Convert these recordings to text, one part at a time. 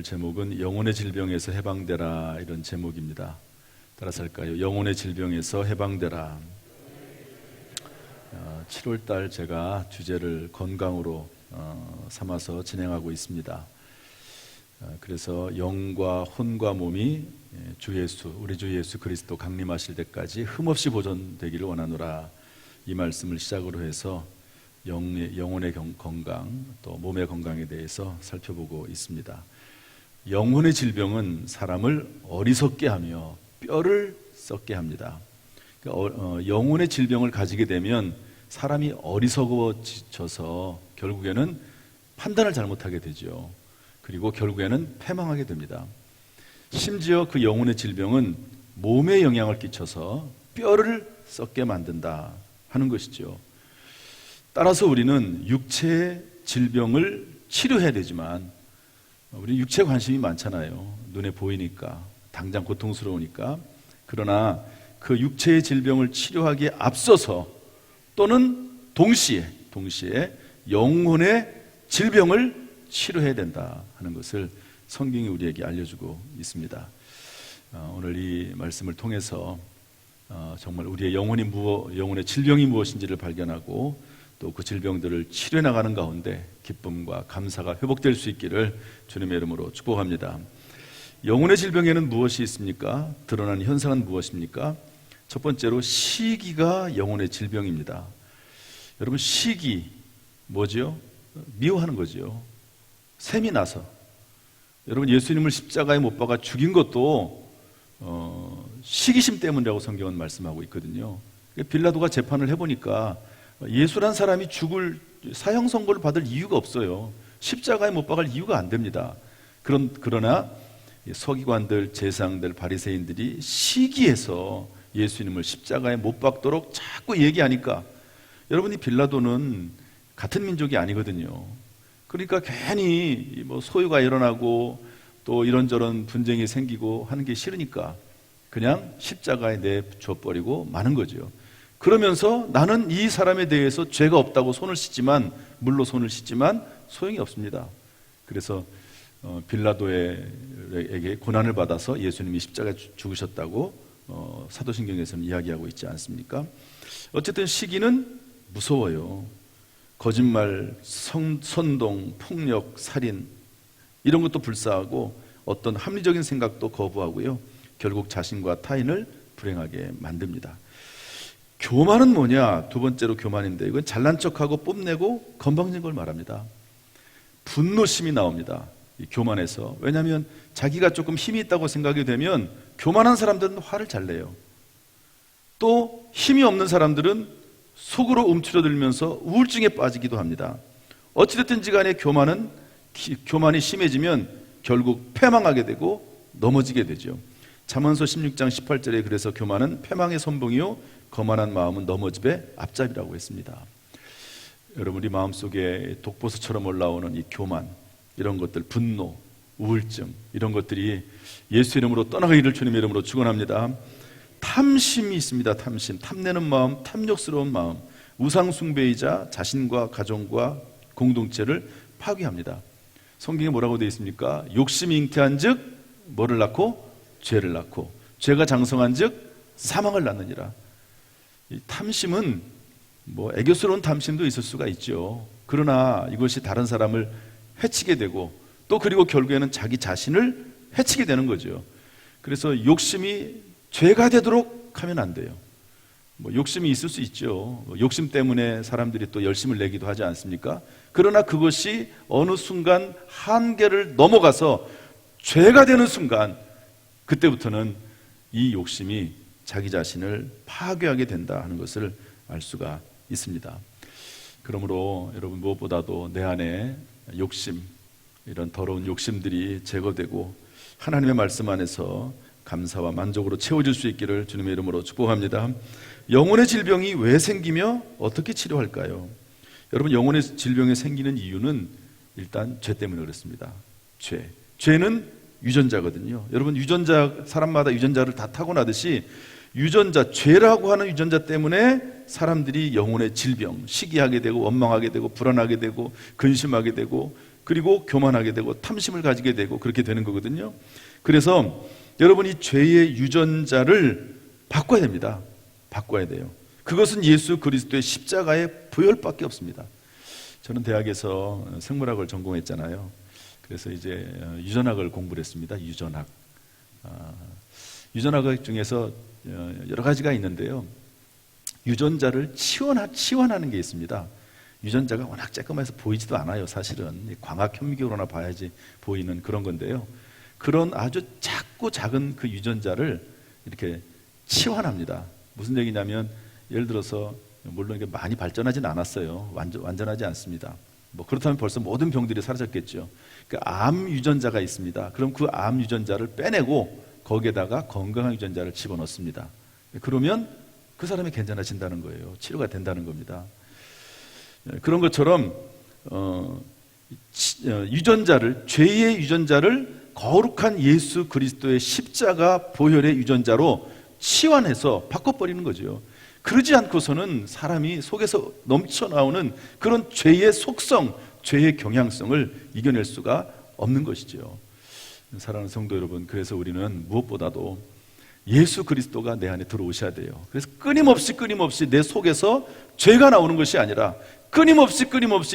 제목은 영혼의 질병에서 해방되라, 이런 제목입니다. 따라서 할까요? 영혼의 질병에서 해방되라. 7월달 제가 주제를 건강으로 삼아서 진행하고 있습니다. 그래서 영과 혼과 몸이 우리 주 예수 그리스도 강림하실 때까지 흠없이 보존되기를 원하노라, 이 말씀을 시작으로 해서 영혼의 건강, 또 몸의 건강에 대해서 살펴보고 있습니다. 영혼의 질병은 사람을 어리석게 하며 뼈를 썩게 합니다. 영혼의 질병을 가지게 되면 사람이 어리석어져서 결국에는 판단을 잘못하게 되죠. 그리고 결국에는 패망하게 됩니다. 심지어 그 영혼의 질병은 몸에 영향을 끼쳐서 뼈를 썩게 만든다 하는 것이죠. 따라서 우리는 육체의 질병을 치료해야 되지만, 우리 육체에 관심이 많잖아요. 눈에 보이니까, 당장 고통스러우니까. 그러나 그 육체의 질병을 치료하기에 앞서서 또는 동시에 영혼의 질병을 치료해야 된다 하는 것을 성경이 우리에게 알려주고 있습니다. 오늘 이 말씀을 통해서 정말 우리의 영혼의 질병이 무엇인지를 발견하고 또 그 질병들을 치료해 나가는 가운데 기쁨과 감사가 회복될 수 있기를 주님의 이름으로 축복합니다. 영혼의 질병에는 무엇이 있습니까? 드러나는 현상은 무엇입니까? 첫 번째로 시기가 영혼의 질병입니다. 여러분, 시기 뭐죠? 미워하는 거죠. 셈이 나서. 여러분, 예수님을 십자가에 못 박아 죽인 것도 시기심 때문이라고 성경은 말씀하고 있거든요. 빌라도가 재판을 해보니까 예수란 사람이 죽을 사형 선고를 받을 이유가 없어요. 십자가에 못 박을 이유가 안 됩니다. 그러나 서기관들, 제사장들, 바리새인들이 시기해서 예수님을 십자가에 못 박도록 자꾸 얘기하니까, 여러분이 빌라도는 같은 민족이 아니거든요. 그러니까 괜히 소유가 일어나고 또 이런저런 분쟁이 생기고 하는 게 싫으니까 그냥 십자가에 내줘버리고 마는 거죠. 그러면서 나는 이 사람에 대해서 죄가 없다고 물로 손을 씻지만 소용이 없습니다. 그래서 빌라도에게 고난을 받아서 예수님이 십자가에 죽으셨다고 사도신경에서는 이야기하고 있지 않습니까? 어쨌든 시기는 무서워요. 거짓말, 선동, 폭력, 살인, 이런 것도 불사하고 어떤 합리적인 생각도 거부하고요, 결국 자신과 타인을 불행하게 만듭니다. 교만은 뭐냐? 두 번째로 교만인데, 이건 잘난 척하고 뽐내고 건방진 걸 말합니다. 분노심이 나옵니다, 이 교만에서. 왜냐하면 자기가 조금 힘이 있다고 생각이 되면 교만한 사람들은 화를 잘 내요. 또 힘이 없는 사람들은 속으로 움츠러들면서 우울증에 빠지기도 합니다. 어찌됐든지 간에 교만이 심해지면 결국 패망하게 되고 넘어지게 되죠. 잠언서 16장 18절에 그래서 교만은 패망의 선봉이요 거만한 마음은 넘어집의 앞잡이라고 했습니다. 여러분, 우리 마음속에 독보수처럼 올라오는 이 교만, 이런 것들, 분노, 우울증, 이런 것들이 예수 이름으로 떠나가기를 주님의 이름으로 축원합니다. 탐심이 있습니다. 탐내는 마음, 탐욕스러운 마음, 우상 숭배이자 자신과 가정과 공동체를 파괴합니다. 성경에 뭐라고 되어 있습니까? 욕심이 잉태한 즉 뭐를 낳고? 죄를 낳고, 죄가 장성한 즉 사망을 낳느니라. 이 탐심은 애교스러운 탐심도 있을 수가 있죠. 그러나 이것이 다른 사람을 해치게 되고 또 그리고 결국에는 자기 자신을 해치게 되는 거죠. 그래서 욕심이 죄가 되도록 하면 안 돼요. 욕심이 있을 수 있죠. 욕심 때문에 사람들이 또 열심을 내기도 하지 않습니까? 그러나 그것이 어느 순간 한계를 넘어가서 죄가 되는 순간, 그때부터는 이 욕심이 자기 자신을 파괴하게 된다 하는 것을 알 수가 있습니다. 그러므로 여러분, 무엇보다도 내 안에 욕심, 이런 더러운 욕심들이 제거되고 하나님의 말씀 안에서 감사와 만족으로 채워질 수 있기를 주님의 이름으로 축복합니다. 영혼의 질병이 왜 생기며 어떻게 치료할까요? 여러분, 영혼의 질병이 생기는 이유는 일단 죄 때문에 그렇습니다. 죄는 유전자거든요. 여러분, 사람마다 유전자를 다 타고나듯이 죄라고 하는 유전자 때문에 사람들이 영혼의 질병, 시기하게 되고 원망하게 되고 불안하게 되고 근심하게 되고 그리고 교만하게 되고 탐심을 가지게 되고 그렇게 되는 거거든요. 그래서 여러분이 죄의 유전자를 바꿔야 됩니다. 바꿔야 돼요. 그것은 예수 그리스도의 십자가의 보혈밖에 없습니다. 저는 대학에서 생물학을 전공했잖아요. 그래서 이제 유전학을 공부를 했습니다. 유전학. 유전학 중에서 여러 가지가 있는데요. 유전자를 치환하는 게 있습니다. 유전자가 워낙 쬐끔해서 보이지도 않아요. 사실은 광학 현미경으로나 봐야지 보이는 그런 건데요. 그런 아주 작고 작은 그 유전자를 이렇게 치환합니다. 무슨 얘기냐면 예를 들어서 물론 이게 많이 발전하지는 않았어요. 완전하지 않습니다. 뭐 그렇다면 벌써 모든 병들이 사라졌겠죠. 그 암 유전자가 있습니다. 그럼 그 암 유전자를 빼내고 거기에다가 건강한 유전자를 집어넣습니다. 그러면 그 사람이 괜찮아진다는 거예요. 치료가 된다는 겁니다. 그런 것처럼 죄의 유전자를 거룩한 예수 그리스도의 십자가 보혈의 유전자로 치환해서 바꿔버리는 거죠. 그러지 않고서는 사람이 속에서 넘쳐나오는 그런 죄의 속성, 죄의 경향성을 이겨낼 수가 없는 것이죠. 사랑하는 성도 여러분, 그래서 우리는 무엇보다도 예수 그리스도가 내 안에 들어오셔야 돼요. 그래서 끊임없이 내 속에서 죄가 나오는 것이 아니라 끊임없이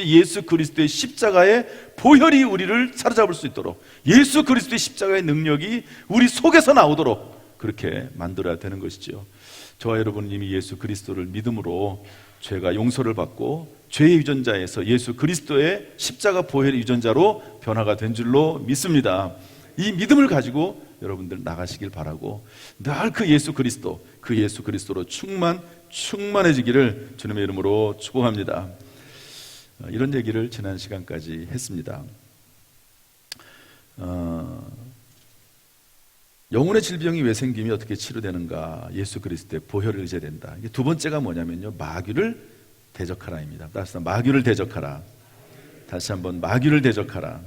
예수 그리스도의 십자가의 보혈이 우리를 사로잡을 수 있도록, 예수 그리스도의 십자가의 능력이 우리 속에서 나오도록 그렇게 만들어야 되는 것이죠. 저와 여러분은 이미 예수 그리스도를 믿음으로 죄가 용서를 받고 죄의 유전자에서 예수 그리스도의 십자가 보혈의 유전자로 변화가 된 줄로 믿습니다. 이 믿음을 가지고 여러분들 나가시길 바라고 늘 그 예수 그리스도로 충만해지기를 주님의 이름으로 축복합니다. 이런 얘기를 지난 시간까지 했습니다. 영혼의 질병이 왜 생기며 어떻게 치료되는가? 예수 그리스도의 보혈을 의지해야 된다. 이게 두 번째가 뭐냐면요, 마귀를 대적하라입니다. 다시 한번 마귀를 대적하라. 다시 한번 마귀를 대적하라.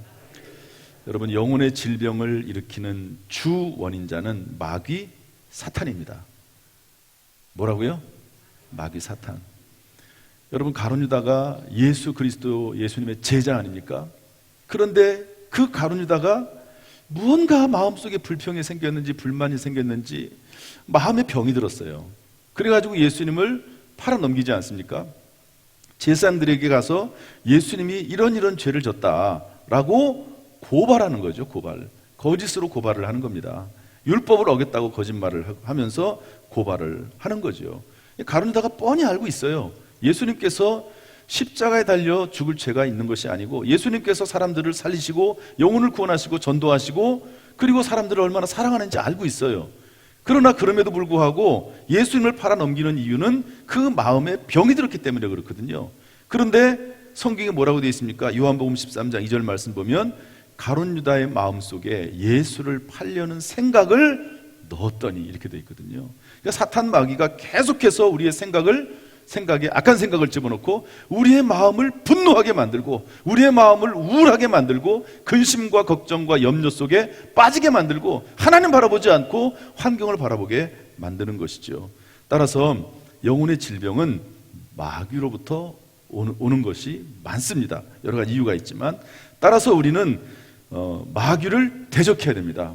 여러분, 영혼의 질병을 일으키는 주 원인자는 마귀 사탄입니다. 뭐라고요? 마귀 사탄. 여러분, 가룟 유다가 예수 그리스도 예수님의 제자 아닙니까? 그런데 그 가룟 유다가 무언가 마음속에 불평이 생겼는지 불만이 생겼는지 마음에 병이 들었어요. 그래가지고 예수님을 팔아넘기지 않습니까? 제사장들에게 가서 예수님이 이런 죄를 졌다라고 고발하는 거죠. 거짓으로 고발을 하는 겁니다. 율법을 어겼다고 거짓말을 하면서 고발을 하는 거죠. 가룟 유다가 뻔히 알고 있어요. 예수님께서 십자가에 달려 죽을 죄가 있는 것이 아니고 예수님께서 사람들을 살리시고 영혼을 구원하시고 전도하시고 그리고 사람들을 얼마나 사랑하는지 알고 있어요. 그러나 그럼에도 불구하고 예수님을 팔아넘기는 이유는 그 마음에 병이 들었기 때문에 그렇거든요. 그런데 성경에 뭐라고 되어 있습니까? 요한복음 13장 2절 말씀 보면 가룟 유다의 마음속에 예수를 팔려는 생각을 넣었더니 이렇게 되어 있거든요. 그러니까 사탄 마귀가 계속해서 우리의 생각에 악한 생각을 집어넣고 우리의 마음을 분노하게 만들고 우리의 마음을 우울하게 만들고 근심과 걱정과 염려 속에 빠지게 만들고 하나님 바라보지 않고 환경을 바라보게 만드는 것이죠. 따라서 영혼의 질병은 마귀로부터 오는 것이 많습니다. 여러 가지 이유가 있지만 따라서 우리는 마귀를 대적해야 됩니다.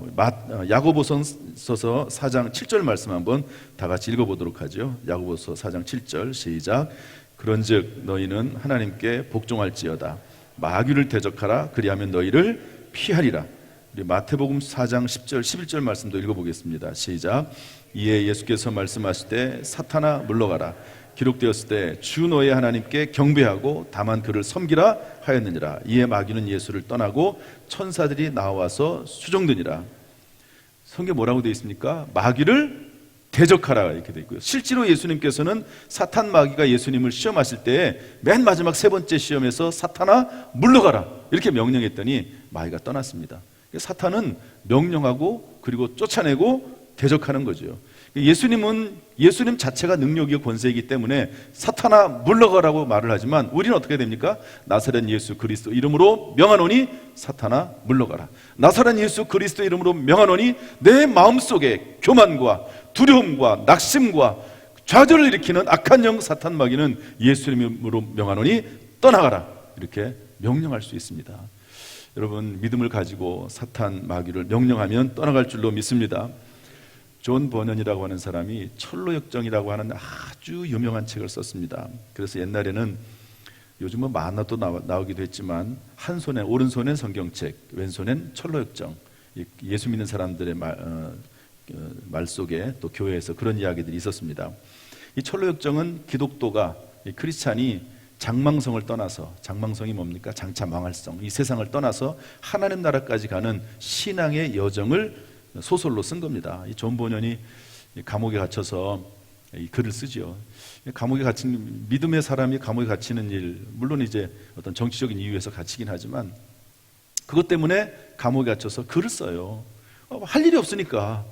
야고보서 4장 7절 말씀 한번 다 같이 읽어보도록 하죠. 야고보서 4장 7절 시작. 그런즉 너희는 하나님께 복종할지어다. 마귀를 대적하라. 그리하면 너희를 피하리라. 우리 마태복음 4장 10절 11절 말씀도 읽어보겠습니다. 시작. 이에 예수께서 말씀하시되 사탄아 물러가라. 기록되었을 때 주 너의 하나님께 경배하고 다만 그를 섬기라 하였느니라. 이에 마귀는 예수를 떠나고 천사들이 나와서 수종드니라. 성경에 뭐라고 되어 있습니까? 마귀를 대적하라 이렇게 되어 있고요. 실제로 예수님께서는 사탄 마귀가 예수님을 시험하실 때 맨 마지막 세 번째 시험에서 사탄아 물러가라 이렇게 명령했더니 마귀가 떠났습니다. 사탄은 명령하고 그리고 쫓아내고 대적하는 거죠. 예수님 자체가 능력이고 권세이기 때문에 사탄아 물러가라고 말을 하지만 우리는 어떻게 됩니까? 나사렛 예수 그리스도 이름으로 명하노니 사탄아 물러가라. 나사렛 예수 그리스도 이름으로 명하노니 내 마음속에 교만과 두려움과 낙심과 좌절을 일으키는 악한 영 사탄 마귀는 예수 이름으로 명하노니 떠나가라 이렇게 명령할 수 있습니다. 여러분 믿음을 가지고 사탄 마귀를 명령하면 떠나갈 줄로 믿습니다. 존 버넌이라고 하는 사람이 철로역정이라고 하는 아주 유명한 책을 썼습니다. 그래서 옛날에는 요즘은 만화도 나오기도 했지만 한 손에 오른손엔 성경책, 왼손엔 철로역정, 예수 믿는 사람들의 말 속에 또 교회에서 그런 이야기들이 있었습니다. 이 철로역정은 기독도가 크리스찬이 장망성을 떠나서, 장망성이 뭡니까? 장차 망할성, 이 세상을 떠나서 하나님 나라까지 가는 신앙의 여정을 소설로 쓴 겁니다. 이 존 버넌이 감옥에 갇혀서 이 글을 쓰죠. 감옥에 갇힌, 믿음의 사람이 감옥에 갇히는 일, 물론 이제 어떤 정치적인 이유에서 갇히긴 하지만 그것 때문에 감옥에 갇혀서 글을 써요. 할 일이 없으니까.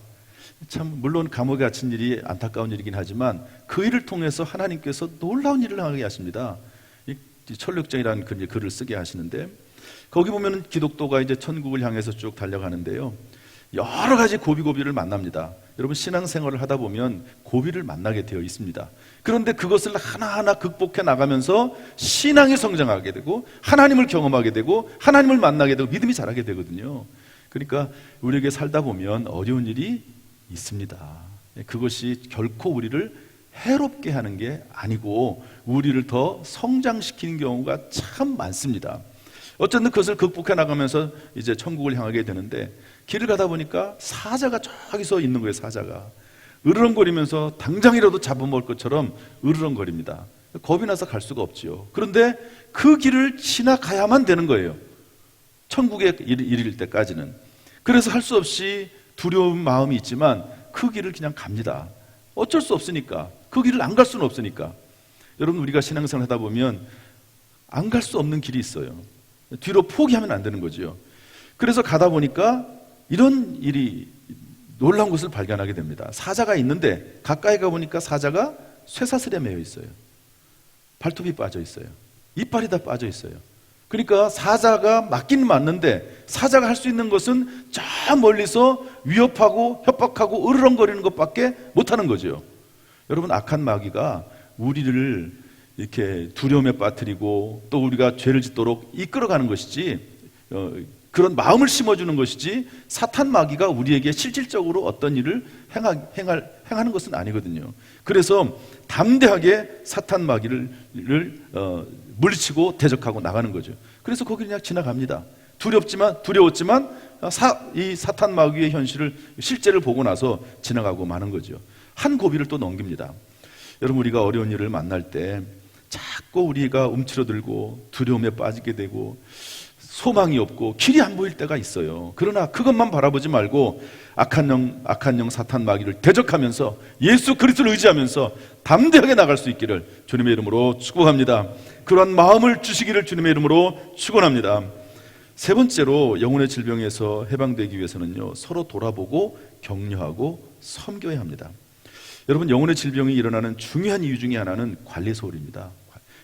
참 물론 감옥에 갇힌 일이 안타까운 일이긴 하지만 그 일을 통해서 하나님께서 놀라운 일을 하게 하십니다. 이 철력정이라는 글을 쓰게 하시는데, 거기 보면은 기독도가 이제 천국을 향해서 쭉 달려가는데요, 여러 가지 고비고비를 만납니다. 여러분 신앙생활을 하다 보면 고비를 만나게 되어 있습니다. 그런데 그것을 하나하나 극복해 나가면서 신앙이 성장하게 되고 하나님을 경험하게 되고 하나님을 만나게 되고 믿음이 자라게 되거든요. 그러니까 우리에게 살다 보면 어려운 일이 있습니다. 그것이 결코 우리를 해롭게 하는 게 아니고 우리를 더 성장시키는 경우가 참 많습니다. 어쨌든 그것을 극복해 나가면서 이제 천국을 향하게 되는데, 길을 가다 보니까 사자가 저기서 있는 거예요. 사자가 으르렁거리면서 당장이라도 잡아먹을 것처럼 으르렁거립니다. 겁이 나서 갈 수가 없지요. 그런데 그 길을 지나가야만 되는 거예요, 천국에 이를 때까지는. 그래서 할 수 없이 두려운 마음이 있지만 그 길을 그냥 갑니다. 어쩔 수 없으니까. 그 길을 안 갈 수는 없으니까. 여러분 우리가 신앙생활 하다 보면 안 갈 수 없는 길이 있어요. 뒤로 포기하면 안 되는 거죠. 그래서 가다 보니까 이런 일이, 놀라운 것을 발견하게 됩니다. 사자가 있는데 가까이 가보니까 사자가 쇠사슬에 매여 있어요. 발톱이 빠져 있어요. 이빨이 다 빠져 있어요. 그러니까 사자가 맞긴 맞는데 사자가 할 수 있는 것은 저 멀리서 위협하고 협박하고 으르렁거리는 것밖에 못하는 거죠. 여러분 악한 마귀가 우리를 이렇게 두려움에 빠뜨리고 또 우리가 죄를 짓도록 이끌어가는 것이지, 그런 마음을 심어주는 것이지, 사탄 마귀가 우리에게 실질적으로 어떤 일을 행하는 것은 아니거든요. 그래서 담대하게 사탄 마귀를 물리치고 대적하고 나가는 거죠. 그래서 거기를 그냥 지나갑니다. 두려웠지만 이 사탄 마귀의 현실을, 실제를 보고 나서 지나가고 마는 거죠. 한 고비를 또 넘깁니다. 여러분 우리가 어려운 일을 만날 때 자꾸 우리가 움츠러들고 두려움에 빠지게 되고 소망이 없고 길이 안 보일 때가 있어요. 그러나 그것만 바라보지 말고 악한 영 사탄 마귀를 대적하면서 예수 그리스도를 의지하면서 담대하게 나갈 수 있기를 주님의 이름으로 축복합니다. 그러한 마음을 주시기를 주님의 이름으로 축원합니다. 세 번째로 영혼의 질병에서 해방되기 위해서는요, 서로 돌아보고 격려하고 섬겨야 합니다. 여러분 영혼의 질병이 일어나는 중요한 이유 중에 하나는 관리 소홀입니다.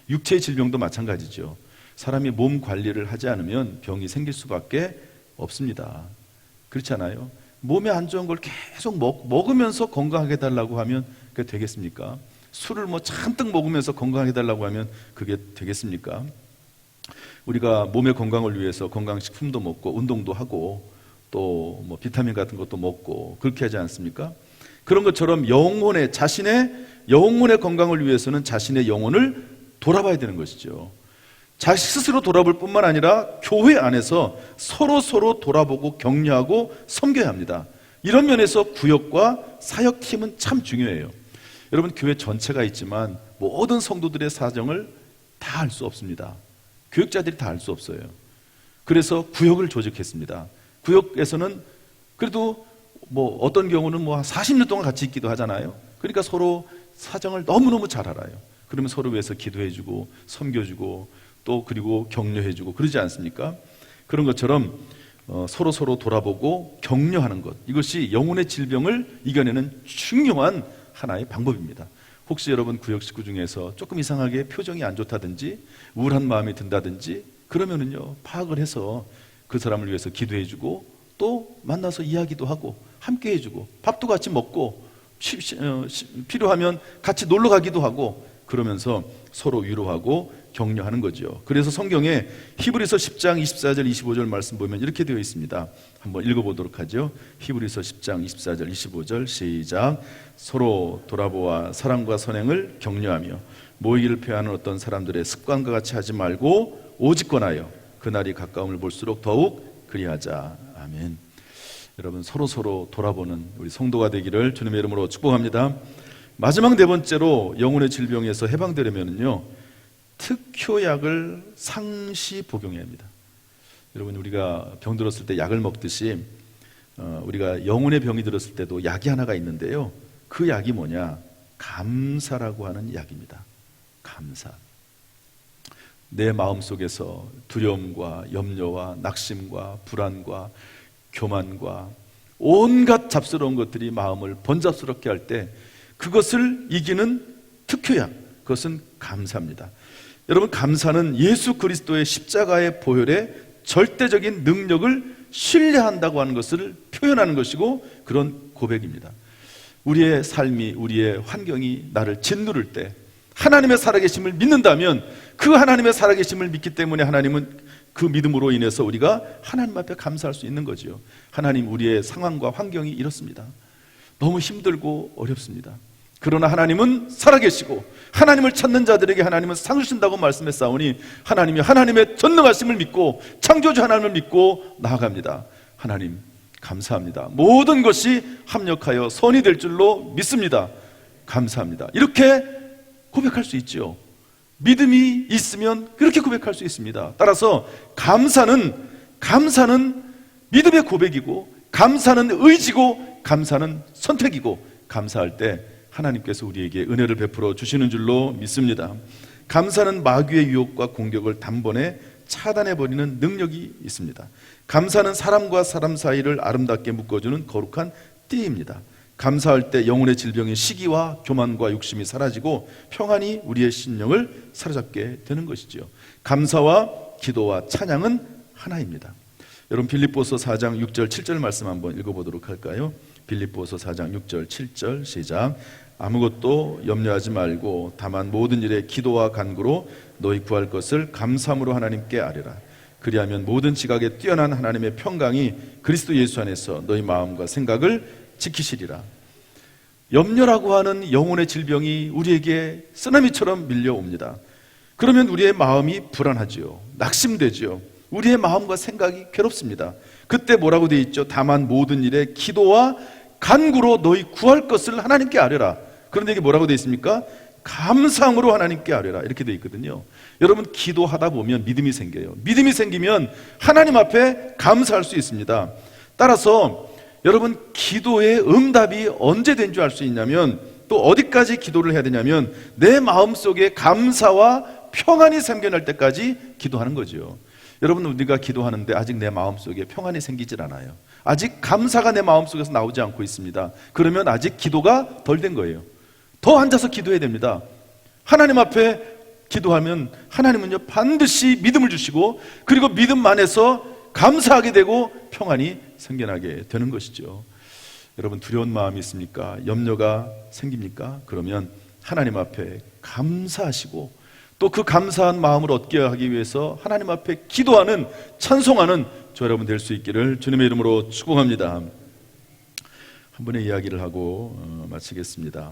육체의 질병도 마찬가지죠. 사람이 몸 관리를 하지 않으면 병이 생길 수밖에 없습니다. 그렇지 않아요? 몸에 안 좋은 걸 계속 먹으면서 건강하게 해달라고 하면 그게 되겠습니까? 술을 잔뜩 먹으면서 건강하게 해달라고 하면 그게 되겠습니까? 우리가 몸의 건강을 위해서 건강식품도 먹고 운동도 하고 또 비타민 같은 것도 먹고 그렇게 하지 않습니까? 그런 것처럼 자신의 영혼의 건강을 위해서는 자신의 영혼을 돌아봐야 되는 것이죠. 자식 스스로 돌아볼 뿐만 아니라 교회 안에서 서로 돌아보고 격려하고 섬겨야 합니다. 이런 면에서 구역과 사역팀은 참 중요해요. 여러분 교회 전체가 있지만 모든 성도들의 사정을 다 알 수 없습니다. 교육자들이 다 알 수 없어요. 그래서 구역을 조직했습니다. 구역에서는 그래도 어떤 경우는 40년 동안 같이 있기도 하잖아요. 그러니까 서로 사정을 너무너무 잘 알아요. 그러면 서로 위해서 기도해주고 섬겨주고 또 그리고 격려해주고 그러지 않습니까? 그런 것처럼 서로 돌아보고 격려하는 것, 이것이 영혼의 질병을 이겨내는 중요한 하나의 방법입니다. 혹시 여러분 구역 식구 중에서 조금 이상하게 표정이 안 좋다든지 우울한 마음이 든다든지 그러면은요, 파악을 해서 그 사람을 위해서 기도해주고 또 만나서 이야기도 하고 함께 해주고 밥도 같이 먹고 필요하면 같이 놀러 가기도 하고 그러면서 서로 위로하고 격려하는 거죠. 그래서 성경에 히브리서 10장 24절 25절 말씀 보면 이렇게 되어 있습니다. 한번 읽어보도록 하죠. 히브리서 10장 24절 25절 시작. 서로 돌아보아 사랑과 선행을 격려하며 모이기를 표하는 어떤 사람들의 습관과 같이 하지 말고 오직 권하여 그날이 가까움을 볼수록 더욱 그리하자. 아멘. 여러분 서로 돌아보는 우리 성도가 되기를 주님의 이름으로 축복합니다. 마지막 네 번째로 영혼의 질병에서 해방되려면요, 특효약을 상시 복용해야 합니다. 여러분 우리가 병 들었을 때 약을 먹듯이 우리가 영혼의 병이 들었을 때도 약이 하나가 있는데요, 그 약이 뭐냐? 감사라고 하는 약입니다. 감사. 내 마음속에서 두려움과 염려와 낙심과 불안과 교만과 온갖 잡스러운 것들이 마음을 번잡스럽게 할 때 그것을 이기는 특효약, 그것은 감사입니다. 여러분 감사는 예수 그리스도의 십자가의 보혈의 절대적인 능력을 신뢰한다고 하는 것을 표현하는 것이고 그런 고백입니다. 우리의 삶이, 우리의 환경이 나를 짓누를 때 하나님의 살아계심을 믿는다면 그 하나님의 살아계심을 믿기 때문에 하나님은 그 믿음으로 인해서 우리가 하나님 앞에 감사할 수 있는 거죠. 하나님, 우리의 상황과 환경이 이렇습니다. 너무 힘들고 어렵습니다. 그러나 하나님은 살아계시고 하나님을 찾는 자들에게 하나님은 상 주신다고 말씀했사오니 하나님이 하나님의 전능하심을 믿고 창조주 하나님을 믿고 나아갑니다. 하나님 감사합니다. 모든 것이 합력하여 선이 될 줄로 믿습니다. 감사합니다. 이렇게 고백할 수 있죠. 믿음이 있으면 그렇게 고백할 수 있습니다. 따라서 감사는 믿음의 고백이고, 감사는 의지고, 감사는 선택이고, 감사할 때 하나님께서 우리에게 은혜를 베풀어 주시는 줄로 믿습니다. 감사는 마귀의 유혹과 공격을 단번에 차단해버리는 능력이 있습니다. 감사는 사람과 사람 사이를 아름답게 묶어주는 거룩한 띠입니다. 감사할 때 영혼의 질병인 시기와 교만과 욕심이 사라지고 평안이 우리의 심령을 사로잡게 되는 것이지요. 감사와 기도와 찬양은 하나입니다. 여러분 빌립보서 4장 6절 7절 말씀 한번 읽어보도록 할까요? 빌립보서 4장 6절 7절 시작. 아무것도 염려하지 말고 다만 모든 일에 기도와 간구로 너희 구할 것을 감사함으로 하나님께 아뢰라. 그리하면 모든 지각에 뛰어난 하나님의 평강이 그리스도 예수 안에서 너희 마음과 생각을 지키시리라. 염려라고 하는 영혼의 질병이 우리에게 쓰나미처럼 밀려옵니다. 그러면 우리의 마음이 불안하지요. 낙심되지요. 우리의 마음과 생각이 괴롭습니다. 그때 뭐라고 되어 있죠? 다만 모든 일에 기도와 간구로 너희 구할 것을 하나님께 아뢰라. 그런데 이게 뭐라고 되어 있습니까? 감사함으로 하나님께 아뢰라. 이렇게 되어 있거든요. 여러분 기도하다 보면 믿음이 생겨요. 믿음이 생기면 하나님 앞에 감사할 수 있습니다. 따라서 여러분 기도의 응답이 언제 된 줄 알 수 있냐면, 또 어디까지 기도를 해야 되냐면 내 마음속에 감사와 평안이 생겨날 때까지 기도하는 거죠. 여러분 우리가 기도하는데 아직 내 마음속에 평안이 생기질 않아요. 아직 감사가 내 마음속에서 나오지 않고 있습니다. 그러면 아직 기도가 덜 된 거예요. 더 앉아서 기도해야 됩니다. 하나님 앞에 기도하면 하나님은요 반드시 믿음을 주시고, 그리고 믿음 안에서 감사하게 되고 평안이 생겨나게 되는 것이죠. 여러분 두려운 마음이 있습니까? 염려가 생깁니까? 그러면 하나님 앞에 감사하시고 또 그 감사한 마음을 얻게 하기 위해서 하나님 앞에 기도하는, 찬송하는 저 여러분 될 수 있기를 주님의 이름으로 축복합니다. 한 번의 이야기를 하고 마치겠습니다.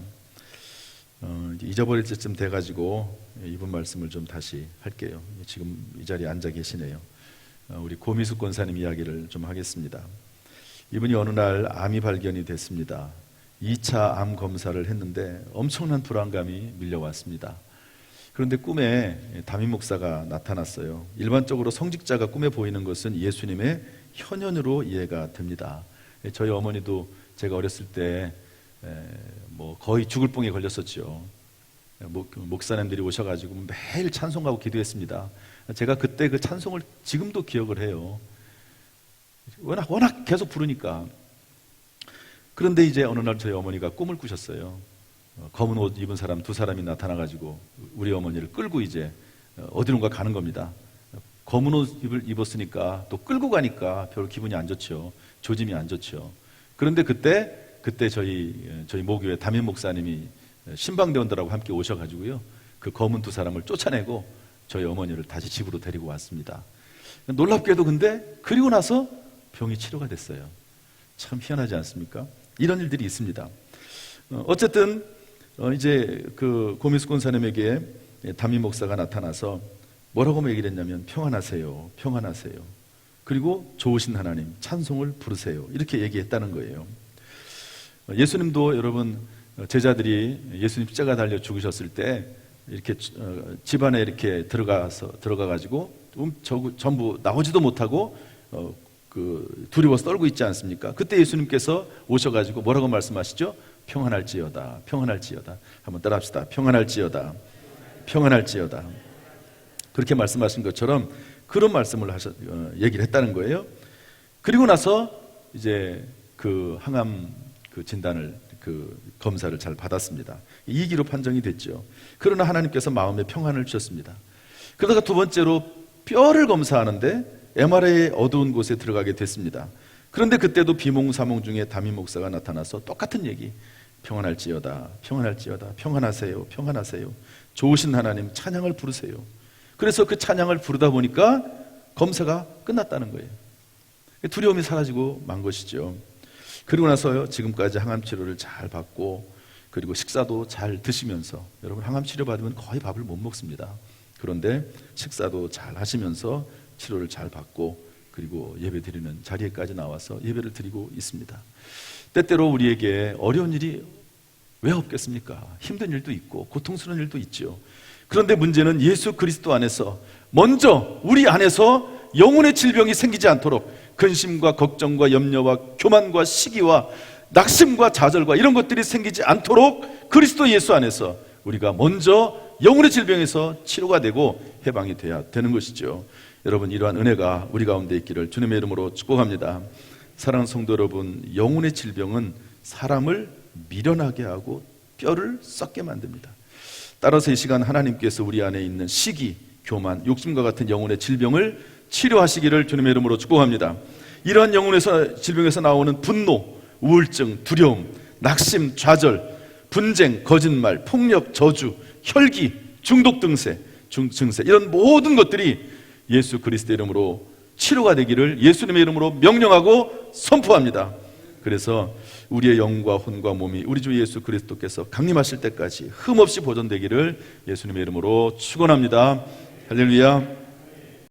잊어버릴 때쯤 돼가지고 이분 말씀을 좀 다시 할게요. 지금 이 자리에 앉아 계시네요. 우리 고미숙 권사님 이야기를 좀 하겠습니다. 이분이 어느 날 암이 발견이 됐습니다. 2차 암 검사를 했는데 엄청난 불안감이 밀려왔습니다. 그런데 꿈에 담임 목사가 나타났어요. 일반적으로 성직자가 꿈에 보이는 것은 예수님의 현현으로 이해가 됩니다. 저희 어머니도 제가 어렸을 때 거의 죽을 뽕에 걸렸었죠. 목사님들이 오셔가지고 매일 찬송하고 기도했습니다. 제가 그때 그 찬송을 지금도 기억을 해요. 워낙 계속 부르니까. 그런데 이제 어느 날 저희 어머니가 꿈을 꾸셨어요. 검은 옷 입은 사람 두 사람이 나타나가지고 우리 어머니를 끌고 이제 어디론가 가는 겁니다. 검은 옷을 입었으니까 또 끌고 가니까 별로 기분이 안 좋죠. 조짐이 안 좋죠. 그런데 그때 저희 모교회 담임 목사님이 신방대원들하고 함께 오셔가지고요, 그 검은 두 사람을 쫓아내고 저희 어머니를 다시 집으로 데리고 왔습니다. 놀랍게도 근데 그리고 나서 병이 치료가 됐어요. 참 희한하지 않습니까? 이런 일들이 있습니다. 어쨌든 이제 그 고미숙 권사님에게 담임 목사가 나타나서 뭐라고 얘기를 했냐면 평안하세요, 평안하세요. 그리고 좋으신 하나님 찬송을 부르세요. 이렇게 얘기했다는 거예요. 예수님도 여러분 제자들이 예수님 십자가 달려 죽으셨을 때 이렇게 집안에 이렇게 들어가가지고 전부 나오지도 못하고 두려워서 떨고 있지 않습니까? 그때 예수님께서 오셔가지고 뭐라고 말씀하시죠? 평안할지어다, 평안할지어다. 한번 따라합시다. 평안할지어다, 평안할지어다. 그렇게 말씀하신 것처럼 그런 말씀을 얘기를 했다는 거예요. 그리고 나서 이제 그 항암 진단을 검사를 잘 받았습니다. 2기로 판정이 됐죠. 그러나 하나님께서 마음에 평안을 주셨습니다. 그러다가 두 번째로 뼈를 검사하는데 MRI 어두운 곳에 들어가게 됐습니다. 그런데 그때도 비몽사몽 중에 담임 목사가 나타나서 똑같은 얘기, 평안할지어다, 평안할지어다, 평안하세요, 평안하세요. 좋으신 하나님 찬양을 부르세요. 그래서 그 찬양을 부르다 보니까 검사가 끝났다는 거예요. 두려움이 사라지고 만 것이죠. 그리고 나서요, 지금까지 항암 치료를 잘 받고 그리고 식사도 잘 드시면서, 여러분 항암 치료 받으면 거의 밥을 못 먹습니다. 그런데 식사도 잘 하시면서 치료를 잘 받고 그리고 예배 드리는 자리에까지 나와서 예배를 드리고 있습니다. 때때로 우리에게 어려운 일이 왜 없겠습니까? 힘든 일도 있고 고통스러운 일도 있죠. 그런데 문제는 예수 그리스도 안에서 먼저 우리 안에서 영혼의 질병이 생기지 않도록 근심과 걱정과 염려와 교만과 시기와 낙심과 좌절과 이런 것들이 생기지 않도록 그리스도 예수 안에서 우리가 먼저 영혼의 질병에서 치료가 되고 해방이 돼야 되는 것이죠. 여러분, 이러한 은혜가 우리 가운데 있기를 주님의 이름으로 축복합니다. 사랑하는 성도 여러분, 영혼의 질병은 사람을 미련하게 하고 뼈를 썩게 만듭니다. 따라서 이 시간 하나님께서 우리 안에 있는 시기, 교만, 욕심과 같은 영혼의 질병을 치료하시기를 주님의 이름으로 축복합니다. 이러한 영혼의 질병에서 나오는 분노, 우울증, 두려움, 낙심, 좌절, 분쟁, 거짓말, 폭력, 저주, 혈기, 중독 증세 이런 모든 것들이 예수 그리스도의 이름으로 치료가 되기를 예수님의 이름으로 명령하고 선포합니다. 그래서 우리의 영과 혼과 몸이 우리 주 예수 그리스도께서 강림하실 때까지 흠없이 보존되기를 예수님의 이름으로 축원합니다. 할렐루야.